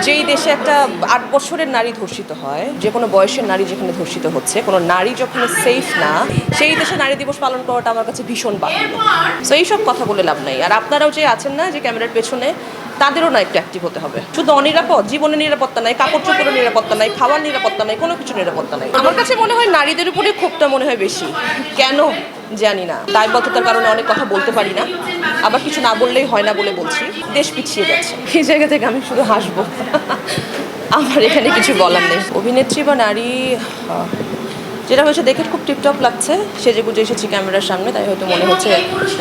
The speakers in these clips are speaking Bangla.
যেই দেশে একটা ৮ বছরের নারী ধর্ষিত হয়, যে কোনো বয়সের নারী যেখানে ধর্ষিত হচ্ছে, কোনো নারী যখন সেফ না, সেই দেশে নারী দিবস পালন করাটা আমার কাছে ভীষণ বাহুল্য। সো এইসব কথা বলে লাভ নাই। আর আপনারাও যে আছেন না যে ক্যামেরার পেছনে, তাদেরও না একটু অ্যাক্টিভ হতে হবে। শুধু অনিরাপদ, জীবনের নিরাপত্তা নাই, কাপড় চোপড়ের নিরাপত্তা নাই, খাওয়ার নিরাপত্তা নাই, কোনো কিছু নিরাপত্তা নাই। আমার কাছে মনে হয় নারীদের উপরে ক্ষোভটা মনে হয় বেশি। কেন জানি না, দায়বদ্ধতার কারণে অনেক কথা বলতে পারি না, আবার কিছু না বললেই হয় না বলে বলছি। দেশ পিছিয়ে যাচ্ছে, এই জায়গা থেকে আমি শুধু হাসবো। আমার এখানে কিছু বলার নেই। অভিনেত্রী বা নারী, যেটা হয়েছে দেখে খুব টিপটপ লাগছে, সেজে গুজে এসেছি ক্যামেরার সামনে, তাই হয়তো মনে হচ্ছে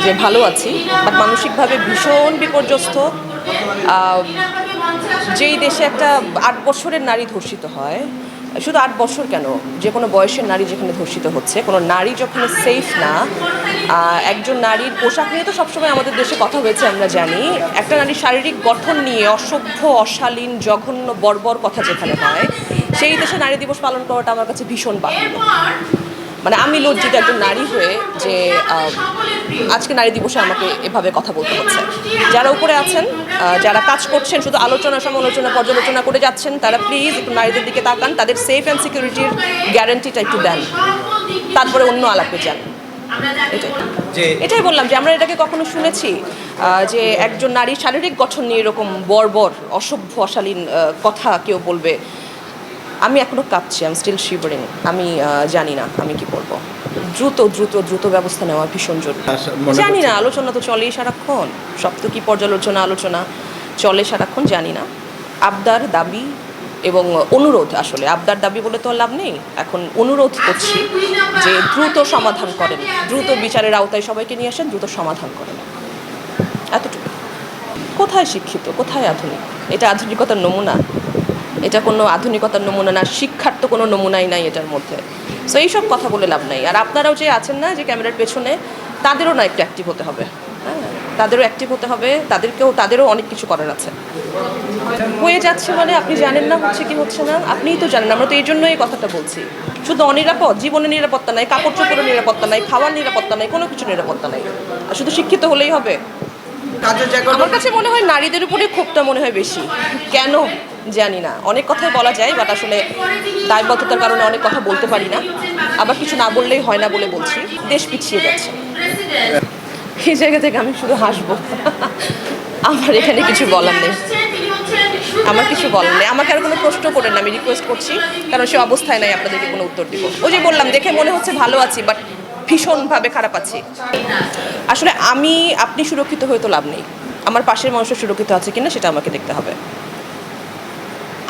যে ভালো আছি, বাট মানসিকভাবে ভীষণ বিপর্যস্ত। যেই দেশে একটা ৮ বছরের নারী ধর্ষিত হয়, শুধু ৮ বছর কেন, যে কোনো বয়সের নারী যেখানে ধর্ষিত হচ্ছে, কোনো নারী যখন সেফ না, একজন নারীর পোশাক নিয়ে তো সবসময় আমাদের দেশে কথা হয়েছে, আমরা জানি। একটা নারীর শারীরিক গঠন নিয়ে অসভ্য, অশালীন, জঘন্য, বর্বর কথা যেখানে হয়, সেই দেশে নারী দিবস পালন করাটা আমার কাছে ভীষণ বাহুল্য। মানে আমি লজ্জিত একজন নারী হয়ে যে আজকে নারী দিবসে আমাকে এভাবে কথা বলতে হচ্ছে। যারা উপরে আছেন, যারা কাজ করছেন, শুধু আলোচনা, সমালোচনা, পর্যালোচনা করে যাচ্ছেন, তারা প্লিজ একটু নারীদের দিকে তাকান, তাদের সেফ অ্যান্ড সিকিউরিটির গ্যারান্টিটা একটু দেন, তারপরে অন্য আলাপে যান। এটাই বললাম যে আমরা এটাকে কখনো শুনেছি যে একজন নারীর শারীরিক গঠন নিয়ে এরকম বর্বর, অসভ্য, অশালীন কথা কেউ বলবে। আমি এখনো কাঁপছি, আই এম স্টিল শিভারিং। আমি জানি না আমি কি করব। দ্রুত দ্রুত দ্রুত ব্যবস্থা নেওয়া ভীষণ জরুরি। জানি না, আলোচনা তো চলেই সারাক্ষণ, সব তো কি পর্যালোচনা, আলোচনা চলে সারাক্ষণ, জানি না। আবদার, দাবি এবং অনুরোধ, আসলে আবদার দাবি বলে তো লাভ নেই, এখন অনুরোধ করছি যে দ্রুত সমাধান করেন, দ্রুত বিচারের আওতায় সবাইকে নিয়ে আসেন, দ্রুত সমাধান করেন, এতটুকু। কোথায় শিক্ষিত, কোথায় আধুনিক? এটা আধুনিকতার নমুনা? এটা কোনো আধুনিকতার নমুনা না, শিক্ষার তো কোনো নমুনাই নাই এটার মধ্যে। সো এইসব কথা বলে লাভ নাই। আর আপনারাও যে আছেন না যে ক্যামেরার পেছনে, তাদেরও না একটু অ্যাক্টিভ হতে হবে। হ্যাঁ, তাদেরও অ্যাক্টিভ হতে হবে, তাদেরও অনেক কিছু করার আছে। হয়ে যাচ্ছে মানে আপনি জানেন না হচ্ছে কি হচ্ছে না, আপনিই তো জানেন। আমরা তো এই জন্যই এই কথাটা বলছি। শুধু অনিরাপদ, জীবনের নিরাপত্তা নাই, কাপড় চোপড়ের নিরাপত্তা নাই, খাওয়ার নিরাপত্তা নাই, কোনো কিছু নিরাপত্তা নাই। আর শুধু শিক্ষিত হলেই হবে? আমার কাছে মনে হয় নারীদের উপরে ক্ষোভটা মনে হয় বেশি। কেন জানি না, অনেক কথাই বলা যায়, বাট আসলে দায়বদ্ধতার কারণে অনেক কথা বলতে পারি না, আবার কিছু না বললেই হয় না বলে বলছি। দেশ পিছিয়ে যাচ্ছে, এই জায়গা থেকে আমি শুধু হাসবো। আমার এখানে কিছু বলার নেই, আমার কিছু বলার নেই। আমাকে আর কোনো প্রশ্ন করেন না, আমি রিকোয়েস্ট করছি, কারণ সে অবস্থায় নাই আপনাদেরকে কোনো উত্তর দিব। ওই যে বললাম, দেখে মনে হচ্ছে ভালো আছি, বাট ভীষণভাবে খারাপ আছি। আসলে আপনি সুরক্ষিত হয়ে তো লাভ নেই, আমার পাশের মানুষ সুরক্ষিত আছে কিনা সেটা আমাকে দেখতে হবে।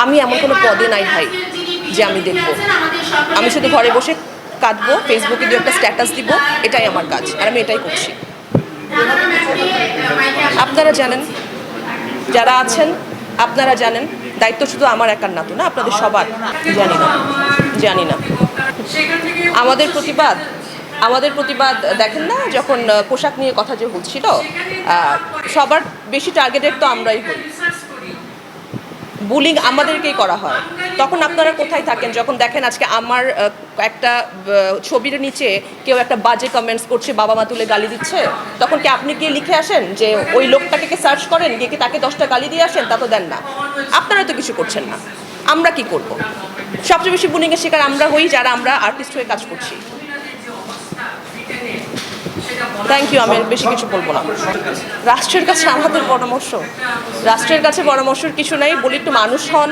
আমি এমন কোনো পদে নাই ভাই যে আমি দেখব। আমি শুধু ঘরে বসে কাঁদবো, ফেসবুকে দু একটা স্ট্যাটাস দিব, এটাই আমার কাজ, আর আমি এটাই করছি। আপনারা জানেন, যারা আছেন আপনারা জানেন, দায়িত্ব শুধু আমার একার না তো, না আপনাদের সবার। জানি না আমাদের প্রতিবাদ দেখেন না, যখন পোশাক নিয়ে কথা যে হচ্ছিল, সবার বেশি টার্গেটেড তো আমরাই হই। বুলিং আমাদেরকেই করা হয়। তখন আপনারা কোথায় থাকেন যখন দেখেন আজকে আমার একটা ছবির নিচে কেউ একটা বাজে কমেন্টস করছে, বাবা মা তুলে গালি দিচ্ছে? তখন কি আপনি গিয়ে লিখে আসেন যে ওই লোকটাকে সার্চ করেন, গিয়ে কি তাকে 10টা গালি দিয়ে আসেন? তা তো দেন না, আপনারা তো কিছু করছেন না। আমরা কি করব? সবচেয়ে বেশি বুলিংয়ের শিকার আমরা হই যারা আমরা আর্টিস্ট হয়ে কাজ করছি। থ্যাংক ইউ, আমি বেশি কিছু বলবো না। রাষ্ট্রের কাছে আমাদের পরামর্শ, রাষ্ট্রের কাছে পরামর্শের কিছু নাই। বলি একটু মানুষ হন,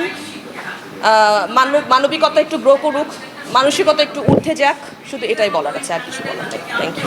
মানবিকতা একটু গ্রো করুক, মানসিকতা একটু উঠে যাক, শুধু এটাই বলার আছে, আর কিছু বলার নেই। Thank you.